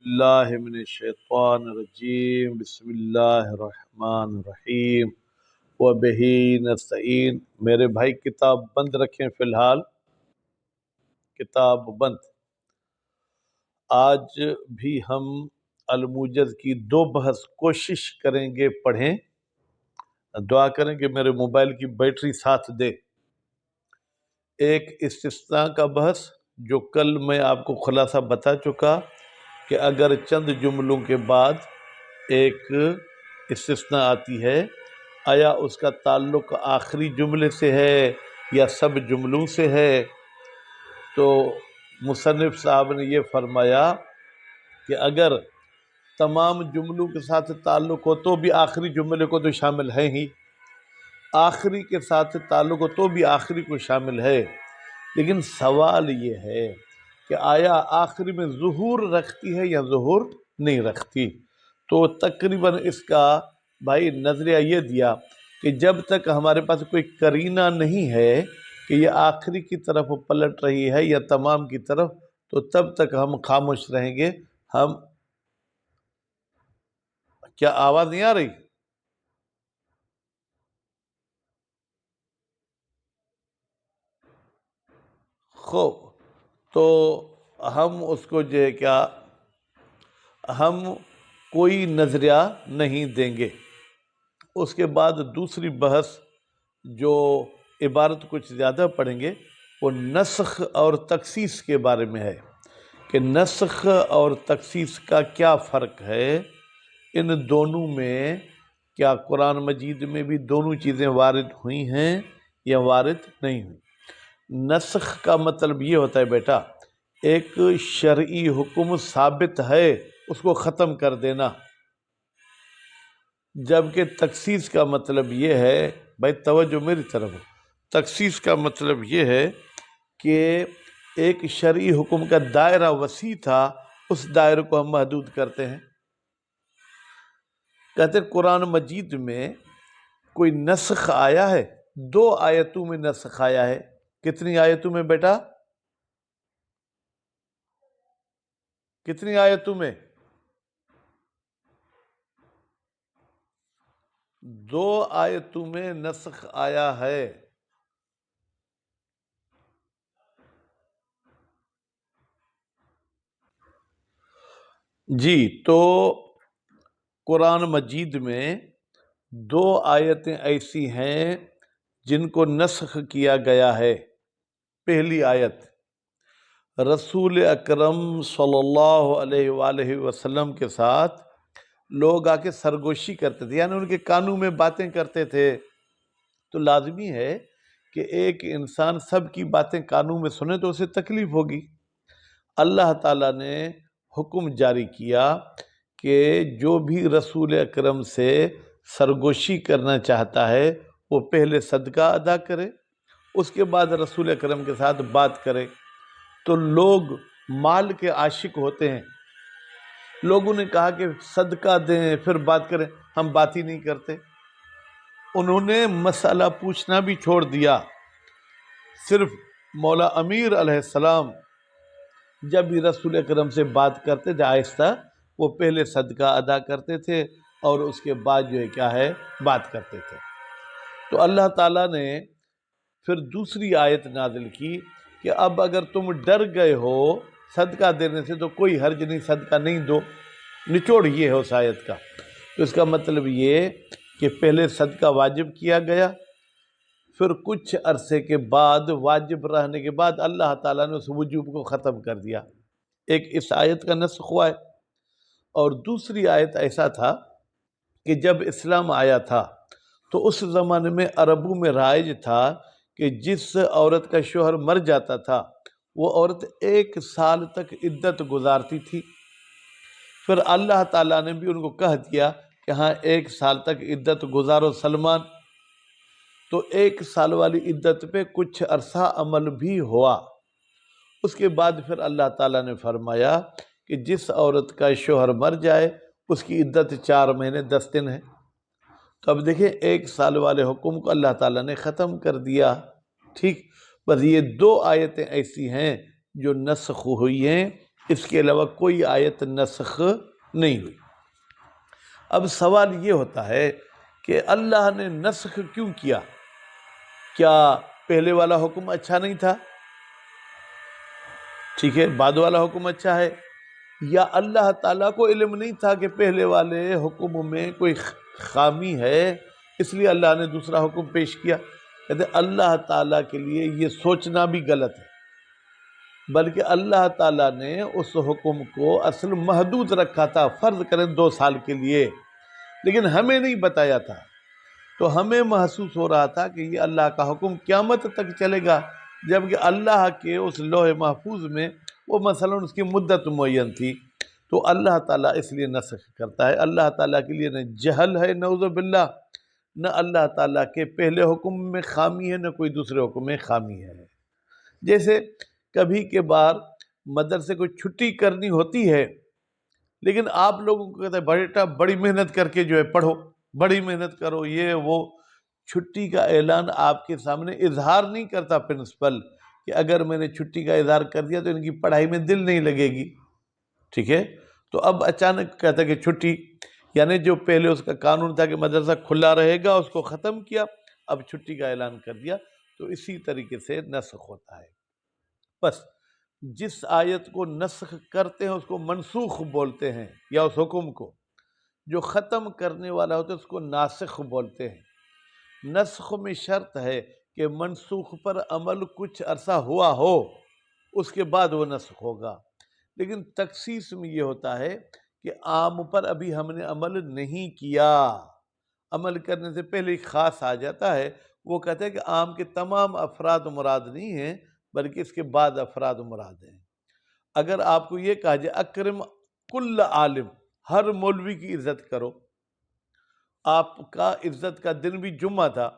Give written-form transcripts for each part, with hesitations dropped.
باللہ من الشیطان الرجیم بسم اللہ الرحمن الرحیم وبہ نستعین۔ میرے بھائی کتاب بند رکھیں، فی الحال کتاب بند۔ آج بھی ہم الموجز کی 2 بحث کوشش کریں گے پڑھیں، دعا کریں کہ میرے موبائل کی بیٹری ساتھ دے۔ ایک استثناء کا بحث جو کل میں آپ کو خلاصہ بتا چکا کہ اگر چند جملوں کے بعد ایک استثناء آتی ہے، آیا اس کا تعلق آخری جملے سے ہے یا سب جملوں سے ہے؟ تو مصنف صاحب نے یہ فرمایا کہ اگر تمام جملوں کے ساتھ تعلق ہو تو بھی آخری جملے کو تو شامل ہے ہی، آخری کے ساتھ تعلق ہو تو بھی آخری کو شامل ہے، لیکن سوال یہ ہے کہ آیا آخری میں ظہور رکھتی ہے یا ظہور نہیں رکھتی؟ تو تقریباً اس کا بھائی نظریہ یہ دیا کہ جب تک ہمارے پاس کوئی قرینہ نہیں ہے کہ یہ آخری کی طرف پلٹ رہی ہے یا تمام کی طرف، تو تب تک ہم خاموش رہیں گے۔ ہم کیا آواز نہیں آ رہی؟ خوب، تو ہم اس کو جو ہے کیا، ہم کوئی نظریہ نہیں دیں گے۔ اس کے بعد دوسری بحث جو عبارت کچھ زیادہ پڑھیں گے وہ نسخ اور تخصیص کے بارے میں ہے کہ نسخ اور تخصیص کا کیا فرق ہے، ان دونوں میں کیا قرآن مجید میں بھی دونوں چیزیں وارد ہوئی ہیں یا وارد نہیں ہوئی؟ نسخ کا مطلب یہ ہوتا ہے بیٹا، ایک شرعی حکم ثابت ہے اس کو ختم کر دینا، جبکہ تخصیص کا مطلب یہ ہے، بھائی توجہ میری طرف، تخصیص کا مطلب یہ ہے کہ ایک شرعی حکم کا دائرہ وسیع تھا، اس دائرے کو ہم محدود کرتے ہیں۔ کہتے ہیں قرآن مجید میں کوئی نسخ آیا ہے، 2 آیتوں میں نسخ آیا ہے۔ کتنی آیتوں میں بیٹا؟ کتنی آیتوں میں؟ 2 آیتوں میں نسخ آیا ہے۔ جی، تو قرآن مجید میں 2 آیتیں ایسی ہیں جن کو نسخ کیا گیا ہے۔ پہلی آیت رسول اکرم صلی اللہ علیہ وآلہ وسلم کے ساتھ لوگ آ کے سرگوشی کرتے تھے، یعنی ان کے کانوں میں باتیں کرتے تھے، تو لازمی ہے کہ ایک انسان سب کی باتیں کانوں میں سنے تو اسے تکلیف ہوگی۔ اللہ تعالیٰ نے حکم جاری کیا کہ جو بھی رسول اکرم سے سرگوشی کرنا چاہتا ہے وہ پہلے صدقہ ادا کرے، اس کے بعد رسول اکرم کے ساتھ بات کرے۔ تو لوگ مال کے عاشق ہوتے ہیں، لوگوں نے کہا کہ صدقہ دیں پھر بات کریں، ہم بات ہی نہیں کرتے۔ انہوں نے مسئلہ پوچھنا بھی چھوڑ دیا، صرف مولا امیر علیہ السلام جب بھی رسول اکرم سے بات کرتے تھے آہستہ، وہ پہلے صدقہ ادا کرتے تھے اور اس کے بعد جو ہے کیا ہے بات کرتے تھے۔ تو اللہ تعالیٰ نے پھر دوسری آیت نازل کی کہ اب اگر تم ڈر گئے ہو صدقہ دینے سے تو کوئی حرج نہیں، صدقہ نہیں دو۔ نچوڑ یہ ہے اس آیت کا، تو اس کا مطلب یہ کہ پہلے صدقہ واجب کیا گیا، پھر کچھ عرصے کے بعد واجب رہنے کے بعد اللہ تعالیٰ نے اس وجوب کو ختم کر دیا۔ ایک اس آیت کا نسخ ہوا ہے، اور دوسری آیت ایسا تھا کہ جب اسلام آیا تھا تو اس زمانے میں عربوں میں رائج تھا کہ جس عورت کا شوہر مر جاتا تھا وہ عورت 1 سال تک عدت گزارتی تھی۔ پھر اللہ تعالیٰ نے بھی ان کو کہہ دیا کہ ہاں 1 سال تک عدت گزارو سلمان، تو 1 سال والی عدت پہ کچھ عرصہ عمل بھی ہوا۔ اس کے بعد پھر اللہ تعالیٰ نے فرمایا کہ جس عورت کا شوہر مر جائے اس کی عدت 4 مہینے 10 دن ہے۔ تو اب دیکھیں 1 سال والے حکم کو اللہ تعالیٰ نے ختم کر دیا۔ ٹھیک، بس یہ 2 آیتیں ایسی ہیں جو نسخ ہوئی ہیں، اس کے علاوہ کوئی آیت نسخ نہیں ہوئی۔ اب سوال یہ ہوتا ہے کہ اللہ نے نسخ کیوں کیا؟ کیا پہلے والا حکم اچھا نہیں تھا؟ ٹھیک ہے، بعد والا حکم اچھا ہے؟ یا اللہ تعالیٰ کو علم نہیں تھا کہ پہلے والے حکم میں کوئی خامی ہے، اس لیے اللہ نے دوسرا حکم پیش کیا؟ کہتے اللہ تعالیٰ کے لیے یہ سوچنا بھی غلط ہے، بلکہ اللہ تعالیٰ نے اس حکم کو اصل محدود رکھا تھا، فرض کریں 2 سال کے لیے، لیکن ہمیں نہیں بتایا تھا، تو ہمیں محسوس ہو رہا تھا کہ یہ اللہ کا حکم قیامت تک چلے گا، جبکہ اللہ کے اس لوح محفوظ میں وہ مثلا اس کی مدت معین تھی۔ تو اللہ تعالیٰ اس لیے نسخ کرتا ہے۔ اللہ تعالیٰ کے لیے نہ جہل ہے نعوذ باللہ، نہ اللہ تعالیٰ کے پہلے حکم میں خامی ہے، نہ کوئی دوسرے حکم میں خامی ہے۔ جیسے کبھی کے بار مدرسے کو چھٹی کرنی ہوتی ہے، لیکن آپ لوگوں کو کہتا ہے بیٹا بڑی محنت کر کے جو ہے پڑھو، بڑی محنت کرو، یہ وہ۔ چھٹی کا اعلان آپ کے سامنے اظہار نہیں کرتا پرنسپل کہ اگر میں نے چھٹی کا اظہار کر دیا تو ان کی پڑھائی میں دل نہیں لگے گی، ٹھیک ہے؟ تو اب اچانک کہتا ہے کہ چھٹی، یعنی جو پہلے اس کا قانون تھا کہ مدرسہ کھلا رہے گا اس کو ختم کیا، اب چھٹی کا اعلان کر دیا۔ تو اسی طریقے سے نسخ ہوتا ہے۔ بس جس آیت کو نسخ کرتے ہیں اس کو منسوخ بولتے ہیں، یا اس حکم کو جو ختم کرنے والا ہوتا ہے اس کو ناسخ بولتے ہیں۔ نسخ میں شرط ہے کہ منسوخ پر عمل کچھ عرصہ ہوا ہو، اس کے بعد وہ نسخ ہوگا۔ لیکن تخصیص میں یہ ہوتا ہے کہ عام پر ابھی ہم نے عمل نہیں کیا، عمل کرنے سے پہلے ایک خاص آ جاتا ہے، وہ کہتے ہیں کہ عام کے تمام افراد مراد نہیں ہیں بلکہ اس کے بعد افراد مراد ہیں۔ اگر آپ کو یہ کہا جائے اکرم کل عالم، ہر مولوی کی عزت کرو، آپ کا عزت کا دن بھی جمعہ تھا،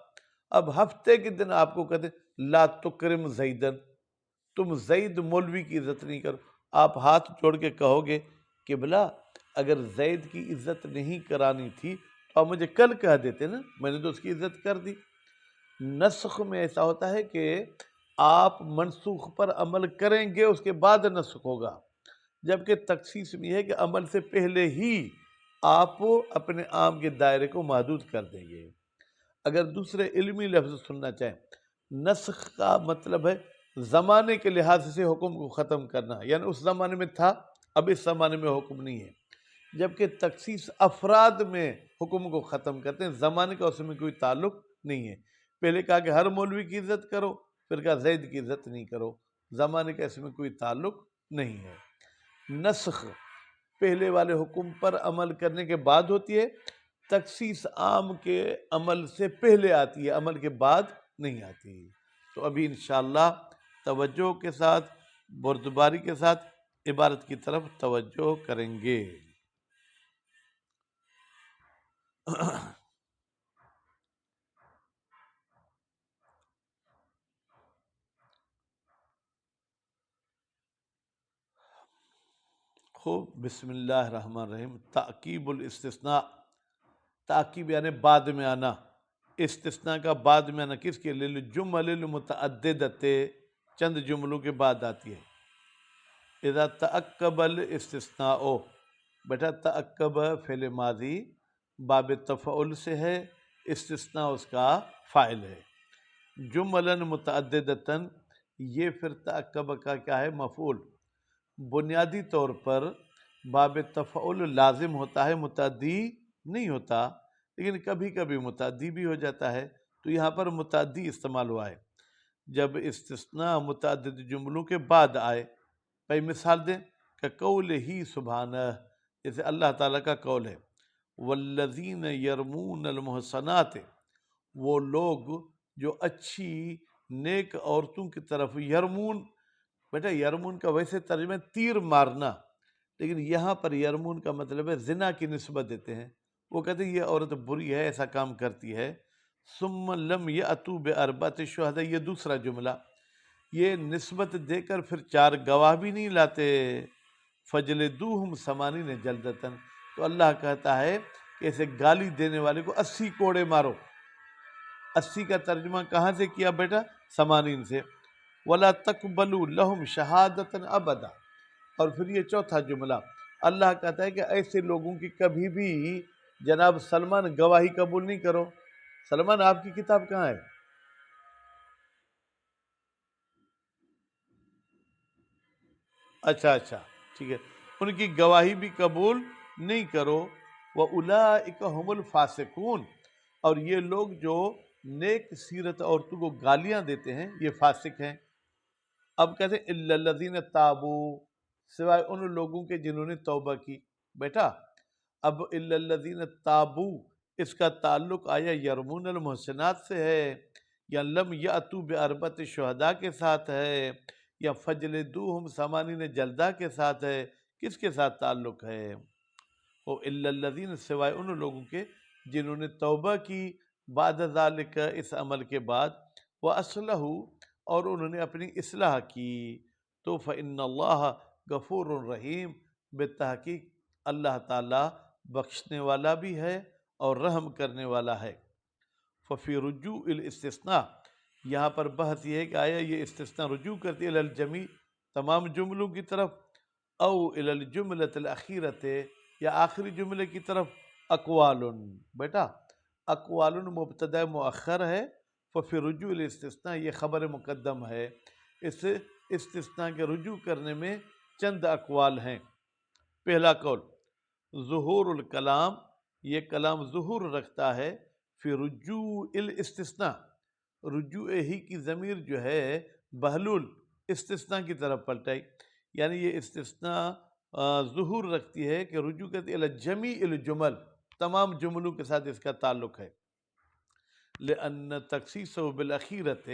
اب ہفتے کے دن آپ کو کہتے ہیں لا تکرم زیدن، تم زید مولوی کی عزت نہیں کرو، آپ ہاتھ جوڑ کے کہو گے قبلہ اگر زید کی عزت نہیں کرانی تھی تو آپ مجھے کل کہہ دیتے نا، میں نے تو اس کی عزت کر دی۔ نسخ میں ایسا ہوتا ہے کہ آپ منسوخ پر عمل کریں گے اس کے بعد نسخ ہوگا، جبکہ تخصیص میں یہ ہے کہ عمل سے پہلے ہی آپ اپنے عام کے دائرے کو محدود کر دیں گے۔ اگر دوسرے علمی لفظ سننا چاہیں، نسخ کا مطلب ہے زمانے کے لحاظ سے حکم کو ختم کرنا، یعنی اس زمانے میں تھا اب اس زمانے میں حکم نہیں ہے، جبکہ تخصیص افراد میں حکم کو ختم کرتے ہیں، زمانے کا اس میں کوئی تعلق نہیں ہے۔ پہلے کہا کہ ہر مولوی کی عزت کرو، پھر کہا زید کی عزت نہیں کرو، زمانے کا اس میں کوئی تعلق نہیں ہے۔ نسخ پہلے والے حکم پر عمل کرنے کے بعد ہوتی ہے، تخصیص عام کے عمل سے پہلے آتی ہے، عمل کے بعد نہیں آتی۔ تو ابھی انشاءاللہ توجہ کے ساتھ، بردباری کے ساتھ عبارت کی طرف توجہ کریں گے۔ خوب، بسم اللہ الرحمن الرحیم۔ تعقیب الاستثناء، تعقیب یعنی بعد میں آنا، استثناء کا بعد میں آنا کس کے لیے؟ للجمل المتعددۃ، چند جملوں کے بعد آتی ہے۔ اذا تعقب الاستثناء، بیٹا تعقب فعل ماضی باب تفعل سے ہے، استثناء اس کا فاعل ہے۔ جملاً متعددتاً، یہ پھر تعقب کا کیا ہے؟ مفعول۔ بنیادی طور پر باب تفعل لازم ہوتا ہے، متعدی نہیں ہوتا، لیکن کبھی کبھی متعدی بھی ہو جاتا ہے، تو یہاں پر متعدی استعمال ہوا ہے جب استثناء متعدد جملوں کے بعد آئے۔ بھائی مثال دیں کہ قول ہی سبحانہ، جیسے اللہ تعالیٰ کا قول ہے والذین یرمون المحصنات، وہ لوگ جو اچھی نیک عورتوں کی طرف، یرمون، بیٹا یرمون کا ویسے ترجمہ ہے تیر مارنا، لیکن یہاں پر یرمون کا مطلب ہے زنا کی نسبت دیتے ہیں، وہ کہتے ہیں یہ عورت بری ہے، ایسا کام کرتی ہے۔ ثم لم یأتوا باربعۃ شہداء، یہ دوسرا جملہ، یہ نسبت دے کر پھر 4 گواہ بھی نہیں لاتے۔ فجلدوہم 80 جلدۃ، تو اللہ کہتا ہے کہ ایسے گالی دینے والے کو 80 کوڑے مارو۔ 80 کا ترجمہ کہاں سے کیا بیٹا؟ 80 سے۔ وَلَا تَقْبَلُوا لَهُمْ شَهَادَةً أَبَدًا، اور پھر یہ چوتھا جملہ، اللہ کہتا ہے کہ ایسے لوگوں کی کبھی بھی جناب سلمان گواہی قبول نہیں کرو۔ سلمان آپ کی کتاب کہاں ہے؟ اچھا اچھا ٹھیک ہے، ان کی گواہی بھی قبول نہیں کرو۔ وَأُولَئِكَ هُمُ الْفَاسِقُونَ، اور یہ لوگ جو نیک سیرت عورتوں کو گالیاں دیتے ہیں یہ فاسق ہیں۔ اب کہتے ہیں اِلَّا الَّذِينَ تَابُوا، سوائے ان لوگوں کے جنہوں نے توبہ کی۔ بیٹا اب اِلَّا الَّذِينَ تَابُوا اس کا تعلق آیا یرمون المحسنات سے ہے، یا لم یأتوا بأربعۃ شہداء کے ساتھ ہے، یا فجلدوہم ثمانین جلدہ کے ساتھ ہے، کس کے ساتھ تعلق ہے؟ وہ الا الذین، سوائے ان لوگوں کے جنہوں نے توبہ کی، بعد ذالک اس عمل کے بعد، واصلحوا اور انہوں نے اپنی اصلاح کی، تو فإن اللہ غفور رحیم، بالتحقیق اللہ تعالی بخشنے والا بھی ہے اور رحم کرنے والا ہے۔ ففی رجوع الاستثناء، یہاں پر بحث یہ ہے کہ آیا یہ استثناء رجوع کرتی ہے الی الجمیع، تمام جملوں کی طرف، او الی الجملۃ الاخیرۃ، یا آخری جملے کی طرف۔ اقوال، بیٹا اقوال مبتدا مؤخر ہے، ففی رجوع الاستثناء یہ خبر مقدم ہے، اس استثناء کے رجوع کرنے میں چند اقوال ہیں۔ پہلا قول، ظہور الکلام، یہ کلام ظہور رکھتا ہے فی رجوع الاستثناء، رجوع ہی کی ضمیر جو ہے بہلول استثناء کی طرف پلٹائی، یعنی یہ استثناء ظہور رکھتی ہے کہ رجوع کرتی ہے جمیع الجمل، تمام جملوں کے ساتھ اس کا تعلق ہے۔ لأن تخصیصہ بالأخیرۃ،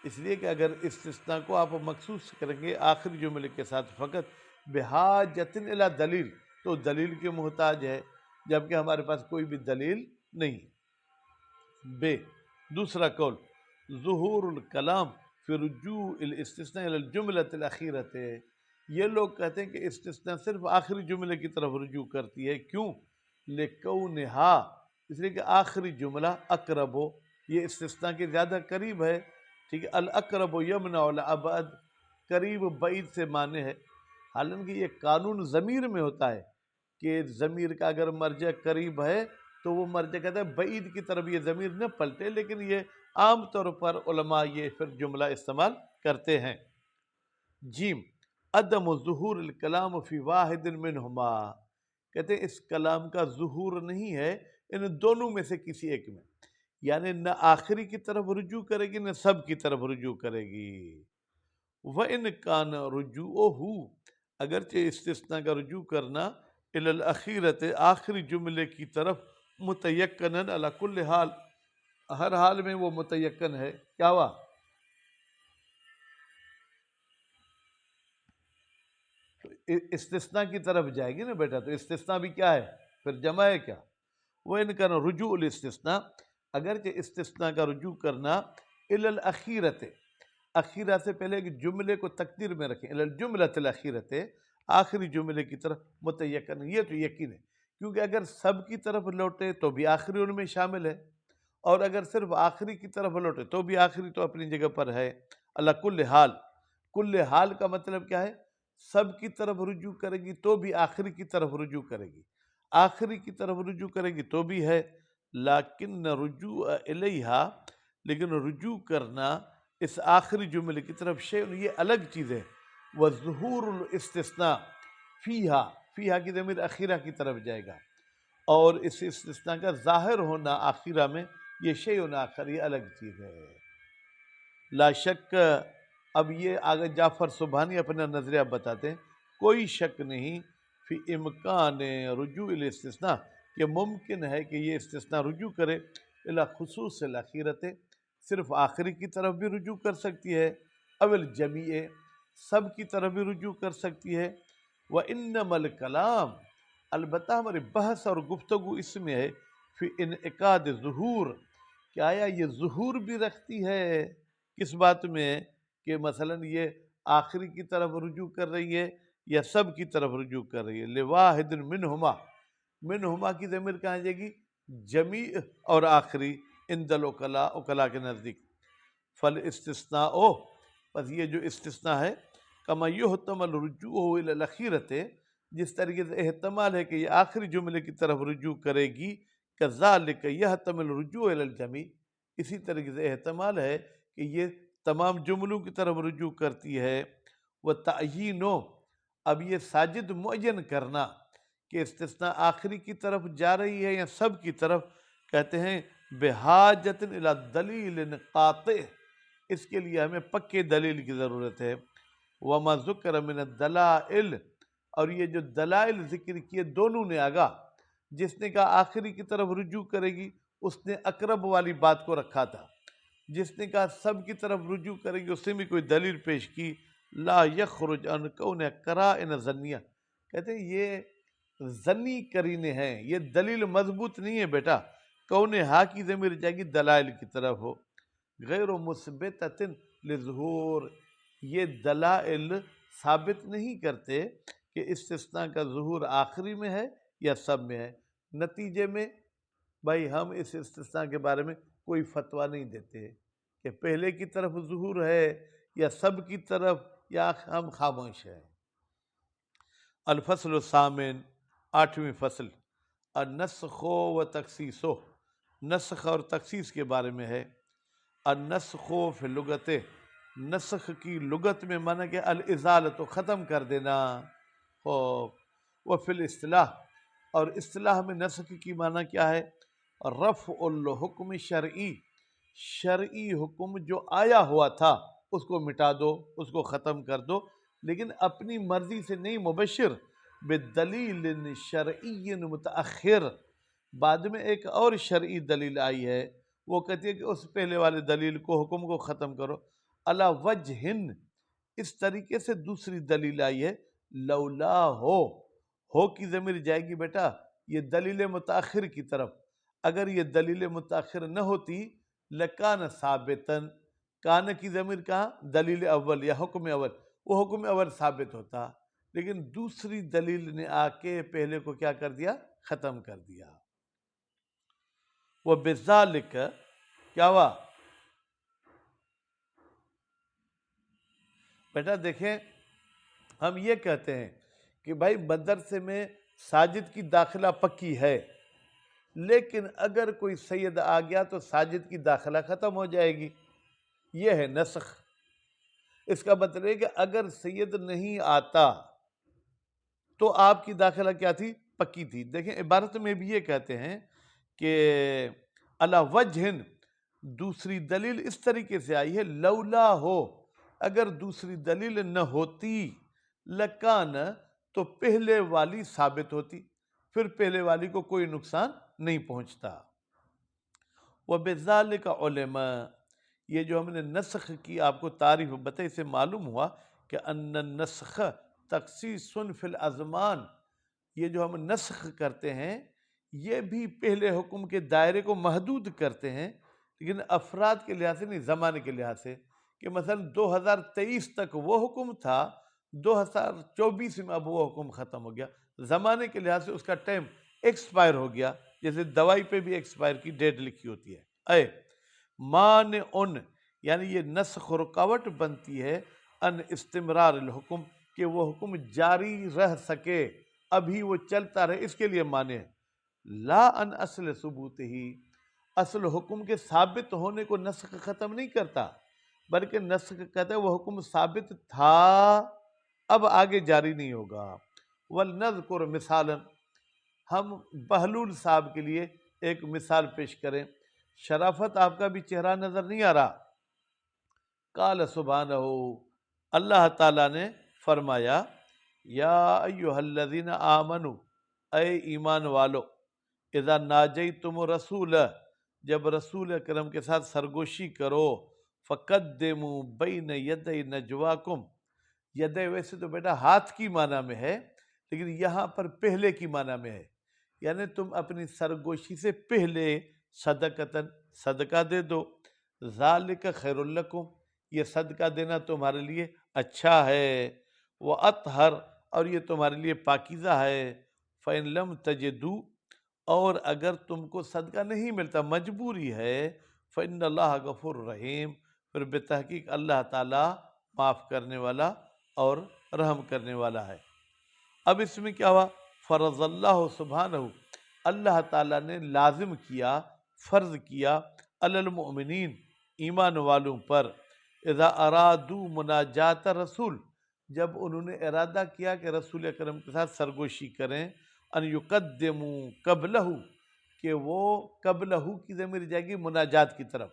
اس لیے کہ اگر استثناء کو آپ مخصوص کریں گے آخری جملے کے ساتھ فقط، بحاجۃ الی دلیل، تو دلیل کے محتاج ہے، جبکہ ہمارے پاس کوئی بھی دلیل نہیں۔ بے، دوسرا قول، ظہور الکلام فی رجوع الاستثناء الی الجملۃ الاخیرۃ، یہ لوگ کہتے ہیں کہ استثناء صرف آخری جملے کی طرف رجوع کرتی ہے، کیوں؟ لکونہا، اس لیے کہ آخری جملہ اقرب، یہ استثناء کے زیادہ قریب ہے، ٹھیک ہے، الاقرب یمنع الابعد، قریب بعید سے معنی ہے، حالانکہ یہ قانون ضمیر میں ہوتا ہے کہ ضمیر کا اگر مرجع قریب ہے تو وہ مرجع کہتا ہے بعید کی طرف یہ ضمیر نہ پلٹے، لیکن یہ عام طور پر علماء یہ پھر جملہ استعمال کرتے ہیں۔ جیم، عدم ظہور الکلام فی واحد منہما، کہتے ہیں اس کلام کا ظہور نہیں ہے ان دونوں میں سے کسی ایک میں، یعنی نہ آخری کی طرف رجوع کرے گی نہ سب کی طرف رجوع کرے گی۔ وَإِنْ كَانَ رُجُوعُهُ، اگرچہ استثناء کا رجوع کرنا الی الاخیرۃ آخری جملے کی طرف، متیقناً علی کل حال، ہر حال میں وہ متیقن ہے، کیا ہوا؟ استثناء کی طرف جائے گی نا بیٹا، تو استثناء بھی کیا ہے؟ پھر جمع ہے کیا؟ وَإِنْ كَانَ رُجُوعُ الاستثناء، اگرچہ استثناء کا رجوع کرنا الی الاخیرۃ، اخیرہ سے پہلے ایک جملے کو تقدیر میں رکھیں، الی الجملۃ الاخیرۃ، آخری جملے کی طرف، متیقن، یہ تو یقین ہے، کیونکہ اگر سب کی طرف لوٹے تو بھی آخری ان میں شامل ہے، اور اگر صرف آخری کی طرف لوٹے تو بھی آخری تو اپنی جگہ پر ہے۔ اللہ کل حال، کل حال کا مطلب کیا ہے؟ سب کی طرف رجوع کرے گی تو بھی آخری کی طرف رجوع کرے گی، آخری کی طرف رجوع کرے گی تو بھی ہے۔ لیکن رجوع الیہا، لیکن رجوع کرنا اس آخری جملے کی طرف شیء، یہ الگ چیز ہے۔ وظہور الاستثناء فیہا، فیہا کی ضمیر اخیرہ کی طرف جائے گا، اور اس استثناء کا ظاہر ہونا آخرہ میں، یہ شیء آخر، یہ الگ چیز ہے۔ لا شک، اب یہ آگے جعفر سبحانی اپنا نظریہ بتاتے ہیں، کوئی شک نہیں فی امکان رجوع الاستثناء، کہ ممکن ہے کہ یہ استثناء رجوع کرے الی خصوص الاخیرۃ، صرف آخری کی طرف بھی رجوع کر سکتی ہے، او الجمیع، سب کی طرف بھی رجوع کر سکتی ہے۔ وَإِنَّمَا الْكَلَامُ، البتہ ہماری بحث اور گفتگو اس میں ہے، فی انعقاد ظہور، کہ آیا یہ ظہور بھی رکھتی ہے کس بات میں، کہ مثلا یہ آخری کی طرف رجوع کر رہی ہے یا سب کی طرف رجوع کر رہی ہے۔ لواحد منہما، منہما کی ضمیر کہاں جائے گی؟ جمیع اور آخری، عند العقلاء، عقلاء کے نزدیک۔ فالاستثناء، پس یہ جو استثناء ہے، کما یحتمل رجوع الی الاخیرۃ، جس طریقے سے احتمال ہے کہ یہ آخری جملے کی طرف رجوع کرے گی، کذالک یحتمل رجوع الی الجمیع، اسی طریقے سے احتمال ہے کہ یہ تمام جملوں کی طرف رجوع کرتی ہے۔ وتعیین، اب یہ ساجد معین کرنا کہ استثناء آخری کی طرف جا رہی ہے یا سب کی طرف، کہتے ہیں بحاجت الی دلیل قاطع، اس کے لیے ہمیں پکے دلیل کی ضرورت ہے۔ وما ذکر من الدلائل، اور یہ جو دلائل ذکر کیے دونوں نے آگا، جس نے کہا آخری کی طرف رجوع کرے گی اس نے اقرب والی بات کو رکھا تھا، جس نے کہا سب کی طرف رجوع کرے گی اس نے بھی کوئی دلیل پیش کی۔ لا یخرج عن کون قرائن ظنیہ، کہتے ہیں یہ ظنی قرینے ہیں، یہ دلیل مضبوط نہیں ہے بیٹا، کون ہا کی ضمیر جائے گی دلائل کی طرف ہو، غیر مثبتۃ لظہور، یہ دلائل ثابت نہیں کرتے کہ استثناء کا ظہور آخری میں ہے یا سب میں ہے۔ نتیجے میں بھائی ہم اس استثناء کے بارے میں کوئی فتویٰ نہیں دیتے کہ پہلے کی طرف ظہور ہے یا سب کی طرف، یا ہم خاموش ہیں۔ الفصل الثامن، 8ویں فصل، النسخ و تخصیص، نسخ اور تخصیص کے بارے میں ہے۔ النسخ فی اللغت، نسخ کی لغت میں معنی کہ الازالۃ، ختم کر دینا، و فی الاصطلاح، اور اصطلاح میں نسخ کی معنی کیا ہے؟ رفع الحکم شرعی، شرعی حکم جو آیا ہوا تھا اس کو مٹا دو، اس کو ختم کر دو، لیکن اپنی مرضی سے نہیں، مبشر بدلیل شرعی متأخر، بعد میں ایک اور شرعی دلیل آئی ہے، وہ کہتی ہے کہ اس پہلے والے دلیل کو، حکم کو ختم کرو، علی وجہ، اس طریقے سے دوسری دلیل آئی ہے، لولا ہو کی ضمیر جائے گی بیٹا یہ دلیل متأخر کی طرف، اگر یہ دلیل متأخر نہ ہوتی لکان ثابتاً، کان کی ضمیر کہاں؟ دلیل اول یا حکم اول، وہ حکم اول ثابت ہوتا، لیکن دوسری دلیل نے آ کے پہلے کو کیا کر دیا؟ ختم کر دیا۔ وہ بذالک، کیا ہوا بیٹا؟ دیکھیں ہم یہ کہتے ہیں کہ بھائی مدرسے میں ساجد کی داخلہ پکی ہے، لیکن اگر کوئی سید آ گیا تو ساجد کی داخلہ ختم ہو جائے گی، یہ ہے نسخ۔ اس کا مطلب ہے کہ اگر سید نہیں آتا تو آپ کی داخلہ کیا تھی؟ پکی تھی۔ دیکھیں عبارت میں بھی یہ کہتے ہیں کہ علی وجہ، دوسری دلیل اس طریقے سے آئی ہے، لولا ہو، اگر دوسری دلیل نہ ہوتی، لکان، تو پہلے والی ثابت ہوتی، پھر پہلے والی کو کوئی نقصان نہیں پہنچتا۔ وبذالک علم، یہ جو ہم نے نسخ کی آپ کو تعریف بتائی سے معلوم ہوا کہ ان النسخ تخصیص فی الازمان، یہ جو ہم نسخ کرتے ہیں یہ بھی پہلے حکم کے دائرے کو محدود کرتے ہیں، لیکن افراد کے لحاظ سے نہیں، زمانے کے لحاظ سے، کہ مثلا 2023 تک وہ حکم تھا، 2024 میں اب وہ حکم ختم ہو گیا، زمانے کے لحاظ سے اس کا ٹائم ایکسپائر ہو گیا، جیسے دوائی پہ بھی ایکسپائر کی ڈیٹ لکھی ہوتی ہے۔ اے مانع، یعنی یہ نسخ رکاوٹ بنتی ہے ان استمرار الحکم، کہ وہ حکم جاری رہ سکے، ابھی وہ چلتا رہے، اس کے لیے مانع ہے۔ لا ان اصل ثبوت ہی، اصل حکم کے ثابت ہونے کو نسخ ختم نہیں کرتا، بلکہ نسخ کہتا ہے وہ حکم ثابت تھا، اب آگے جاری نہیں ہوگا۔ وَلْنَذْكُرْ مثالاً، ہم بہلول صاحب کے لیے ایک مثال پیش کریں۔ شرافت آپ کا بھی چہرہ نظر نہیں آ رہا۔ قال سبحانہ، اللہ تعالیٰ نے فرمایا، یا ایہا الذین آمنوا، اے ایمان والو، اذا ناجیتم الرسول، جب رسول اکرم کے ساتھ سرگوشی کرو، فقدموا بین یدی نجواکم، یدے ویسے تو بیٹا ہاتھ کی معنی میں ہے، لیکن یہاں پر پہلے کی معنی میں ہے، یعنی تم اپنی سرگوشی سے پہلے صدقتاً، صدقہ دے دو، ذالک خیر لکم، یہ صدقہ دینا تمہارے لیے اچھا ہے، وَأَطْهَرُ، اور یہ تمہارے لیے پاکیزہ ہے، فَإِن لَمْ تَجِدُوا، اور اگر تم کو صدقہ نہیں ملتا، مجبوری ہے، فَإِنَّ اللَّهَ غَفُورٌ رَحِيمٌ، پھر بتحقیق اللہ تعالیٰ معاف کرنے والا اور رحم کرنے والا ہے۔ اب اس میں کیا ہوا؟ فرض اللہ سبحانہ، اللہ تعالیٰ نے لازم کیا، فرض کیا، علی المؤمنین، ایمان والوں پر، اذا ارادو مناجات رسول، جب انہوں نے ارادہ کیا کہ رسول اکرم کے ساتھ سرگوشی کریں، ان یقدموا قبلہ، کہ وہ قبلہ کی ضمیر جائے گی مناجات کی طرف،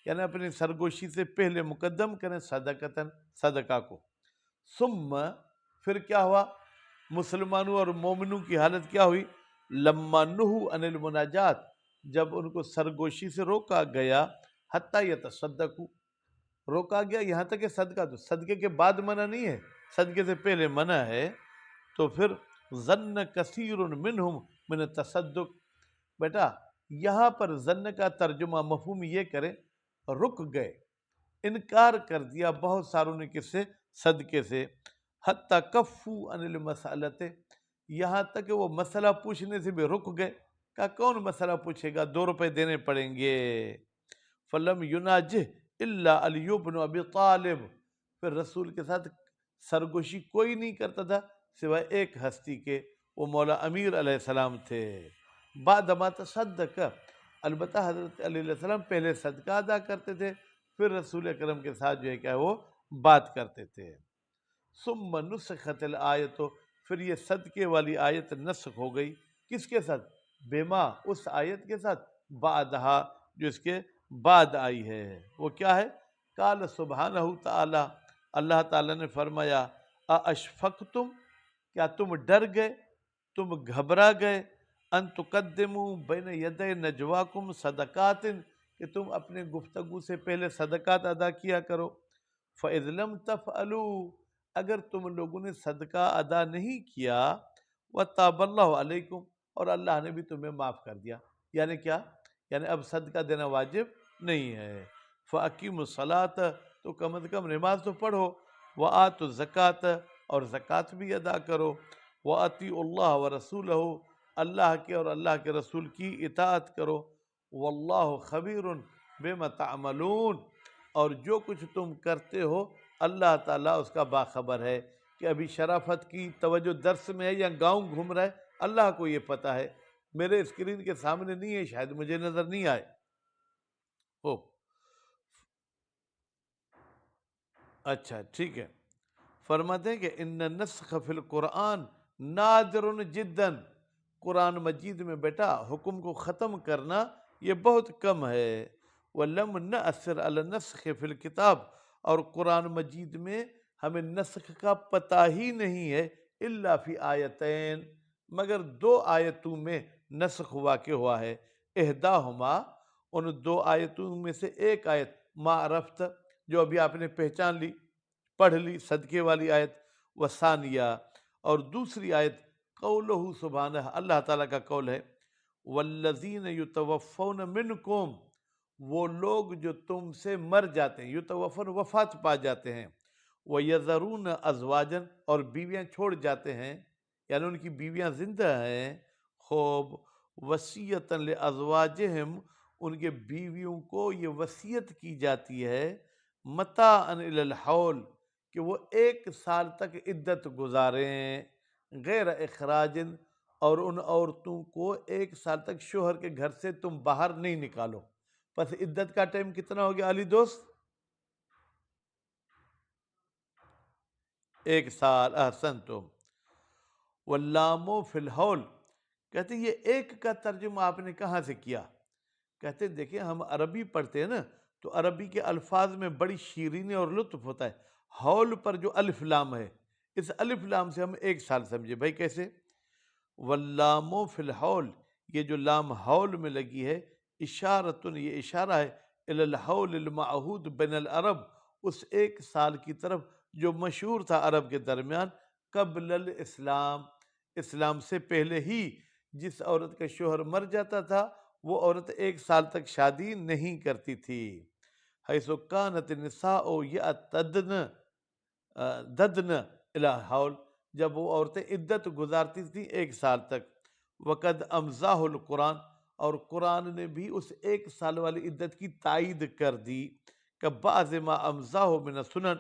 یعنی اپنی سرگوشی سے پہلے مقدم کریں صدقتاً، صدقہ کو۔ ثم، پھر کیا ہوا؟ مسلمانوں اور مومنوں کی حالت کیا ہوئی؟ لما نہوا عن المناجات، جب ان کو سرگوشی سے روکا گیا، حتی یتصدقوا، روکا گیا یہاں تک کہ صدقہ، تو صدقے کے بعد منع نہیں ہے، صدقے سے پہلے منع ہے، تو پھر ظن کثیر منہم من التصدق، بیٹا یہاں پر ظن کا ترجمہ مفہوم یہ کریں، رک گئے، انکار کر دیا بہت ساروں نے کس سے؟ صدقے سے، حتی کفو عن المسألۃ، یہاں تک کہ وہ مسئلہ پوچھنے سے بھی رک گئے، کہ کون مسئلہ پوچھے گا، 2 روپے دینے پڑیں گے۔ فلم یناجہ الا علی بن ابی طالب، پھر رسول کے ساتھ سرگوشی کوئی نہیں کرتا تھا سوائے ایک ہستی کے، وہ مولا امیر علیہ السلام تھے۔ بعد ما تصدق، البتہ حضرت علی علیہ السلام پہلے صدقہ ادا کرتے تھے، پھر رسول اکرم کے ساتھ جو ہے کیا وہ بات کرتے تھے۔ ثم نسخت الآیت، پھر یہ صدقے والی آیت نسخ ہو گئی، کس کے ساتھ؟ بما، اس آیت کے ساتھ، بعدہا، جو اس کے بعد آئی ہے، وہ کیا ہے؟ قال سبحانہ تعالی، اللہ تعالیٰ نے فرمایا، ااشفقتم، کیا تم ڈر گئے، تم گھبرا گئے، ان تقدموا بین یدی نجواکم صدقات، کہ تم اپنے گفتگو سے پہلے صدقات ادا کیا کرو، فاذ لم تفعلوا، اگر تم لوگوں نے صدقہ ادا نہیں کیا، وتاب اللہ علیکم، اور اللہ نے بھی تمہیں معاف کر دیا، یعنی کیا؟ یعنی اب صدقہ دینا واجب نہیں ہے۔ فاقیموا الصلاۃ، تو کم از کم نماز تو پڑھو، وآتوا الزکوٰۃ، اور زکوٰۃ بھی ادا کرو، وأطیعوا اللہ ورسولہ، اللہ کے اور اللہ کے رسول کی اطاعت کرو، واللہ خبیر بما تعملون، اور جو کچھ تم کرتے ہو اللہ تعالیٰ اس کا باخبر ہے، کہ ابھی شرافت کی توجہ درس میں ہے یا گاؤں گھوم رہا ہے، اللہ کو یہ پتہ ہے، میرے اسکرین کے سامنے نہیں ہے، شاید مجھے نظر نہیں آئے ہو۔ اچھا ٹھیک ہے، فرماتے ہیں کہ ان النسخ فی القرآن نادر جدا، قرآن مجید میں بیٹا حکم کو ختم کرنا یہ بہت کم ہے، وَلَمْ نَأْثِرْ عَلَى النَّسْخِ فِي الْكِتَابِ، اور قرآن مجید میں ہمیں نسخ کا پتہ ہی نہیں ہے، الا فی آیتین، مگر 2 آیتوں میں نسخ واقع ہوا ہے، احداہما، ان 2 آیتوں میں سے ایک آیت، ما عرفت، جو ابھی آپ نے پہچان لی، پڑھ لی، صدقے والی آیت، وثانیہ، اور دوسری آیت قولہ سبحانہ، اللہ تعالیٰ کا قول ہے، والذین یتوفون منکم، وہ لوگ جو تم سے مر جاتے ہیں، یتوفون وفات پا جاتے ہیں، ویذرون ازواجا، اور بیویاں چھوڑ جاتے ہیں، یعنی ان کی بیویاں زندہ ہیں، خوب، وصیۃً لازواجہم، ان کے بیویوں کو یہ وصیت کی جاتی ہے، متاعً الی الحول، کہ وہ 1 سال تک عدت گزاریں، غیر اخراج، اور ان عورتوں کو 1 سال تک شوہر کے گھر سے تم باہر نہیں نکالو۔ پس عدت کا ٹائم کتنا ہو گیا علی دوست؟ 1 سال، احسنتم۔ واللام فی الحول، کہتے ہیں یہ 1 کا ترجمہ آپ نے کہاں سے کیا؟ کہتے ہیں دیکھیں ہم عربی پڑھتے ہیں نا، تو عربی کے الفاظ میں بڑی شیرینی اور لطف ہوتا ہے، حول پر جو الف لام ہے، اس الف لام سے ہم 1 سال سمجھے، بھائی کیسے؟ واللام فی الحول، یہ جو لام حول میں لگی ہے، اشارتن، یہ اشارہ ہے، الی الحول المعہود بین العرب، اس 1 سال کی طرف جو مشہور تھا عرب کے درمیان، قبل الاسلام، اسلام سے پہلے ہی، جس عورت کا شوہر مر جاتا تھا وہ عورت 1 سال تک شادی نہیں کرتی تھی، حیث کانت النساء یعتدن ددن الی الحول، جب وہ عورتیں عدت گزارتی تھیں 1 سال تک، وقد امزاہ القرآن، اور قرآن نے بھی اس 1 سال والی عدت کی تائید کر دی، کہ بعض ما امزاہ من السنن،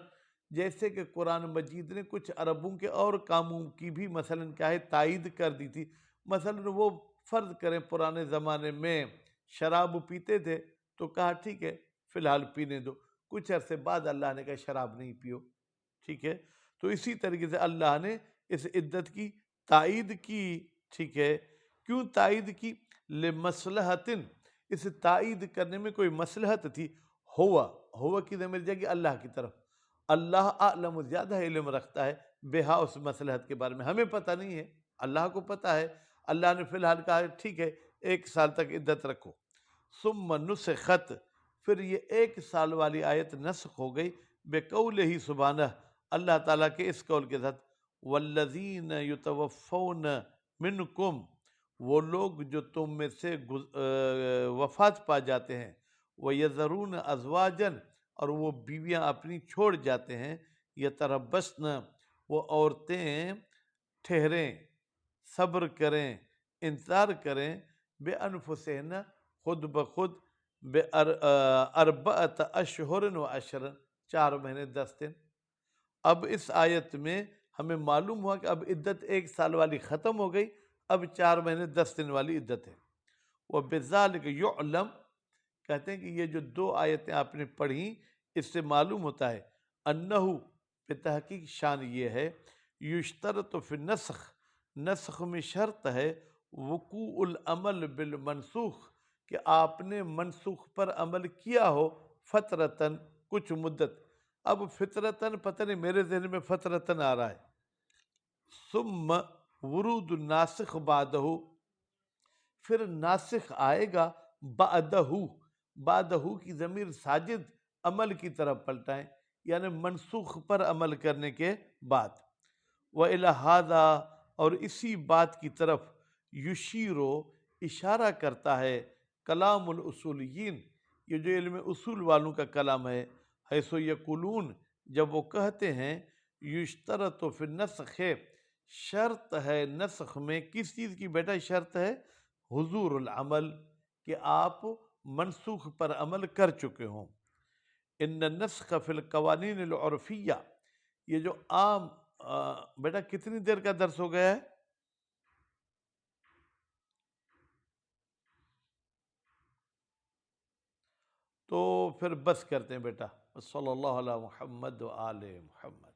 جیسے کہ قرآن مجید نے کچھ عربوں کے اور کاموں کی بھی مثلاً کیا ہے تائید کر دی تھی. مثلاً وہ فرض کریں پرانے زمانے میں شراب پیتے تھے تو کہا ٹھیک ہے فی الحال پینے دو. کچھ عرصے بعد اللہ نے کہا شراب نہیں پیو. ٹھیک ہے. تو اسی طریقے سے اللہ نے اس عدت کی تائید کی. ٹھیک ہے. کیوں تائید کی؟ لمصلحتن، اس تائید کرنے میں کوئی مصلحت تھی. ہوا کدھر مل جائے گی؟ اللہ کی طرف. اللہ اعلم، زیادہ علم رکھتا ہے بہا اس مصلحت کے بارے میں، ہمیں پتہ نہیں ہے، اللہ کو پتہ ہے. اللہ نے فی الحال کہا ٹھیک ہے 1 سال تک عدت رکھو. ثم نسخت، پھر یہ 1 سال والی آیت نسخ ہو گئی بقولہ سبحانہ، اللہ تعالیٰ کے اس قول کے ساتھ، والذین یتوفون منکم، وہ لوگ جو تم میں سے وفات پا جاتے ہیں، وَيَذَرُونَ أَزْوَاجًا، اور وہ بیویاں اپنی چھوڑ جاتے ہیں، یتربصن، وہ عورتیں ٹھہریں، صبر کریں، انتظار کریں، بے انفسہن، خود بخود، بے اربعۃ اشہر و عشر، 4 مہینے 10 دن. اب اس آیت میں ہمیں معلوم ہوا کہ اب عدت 1 سال والی ختم ہو گئی، اب 4 مہینے 10 دن والی عدت ہے. وَبِذَلِكَ يُعْلَمُ، کہتے ہیں کہ یہ جو 2 آیتیں آپ نے پڑھی اس سے معلوم ہوتا ہے انہو، بتحقیق شان یہ ہے، یشترط فی النسخ، نسخ میں شرط ہے، وقوع العمل بالمنسوخ، کہ آپ نے منسوخ پر عمل کیا ہو فترتاً، کچھ مدت. اب فطرتاً پتہ نہیں، میرے ذہن میں فترتاً آ رہا ہے. ثم ورود الناسخ بعدہ، پھر ناسخ آئے گا بعدہ کی ضمیر ساجد عمل کی طرف پلٹائیں، یعنی منسوخ پر عمل کرنے کے بعد. وَإِلَى هَذَا، اور اسی بات کی طرف یشیرو، اشارہ کرتا ہے کلام الاصولیین، یہ جو علم اصول والوں کا کلام ہے، حیث یقولون، جب وہ کہتے ہیں یشترط فی النسخ، شرط ہے نسخ میں، کس چیز کی بیٹا شرط ہے؟ حضور العمل، کہ آپ منسوخ پر عمل کر چکے ہوں. ان النسخ فی القوانین العرفیہ، یہ جو عام بیٹا کتنی دیر کا درس ہو گیا ہے؟ تو پھر بس کرتے ہیں بیٹا. صلی اللہ علی محمد و آل محمد.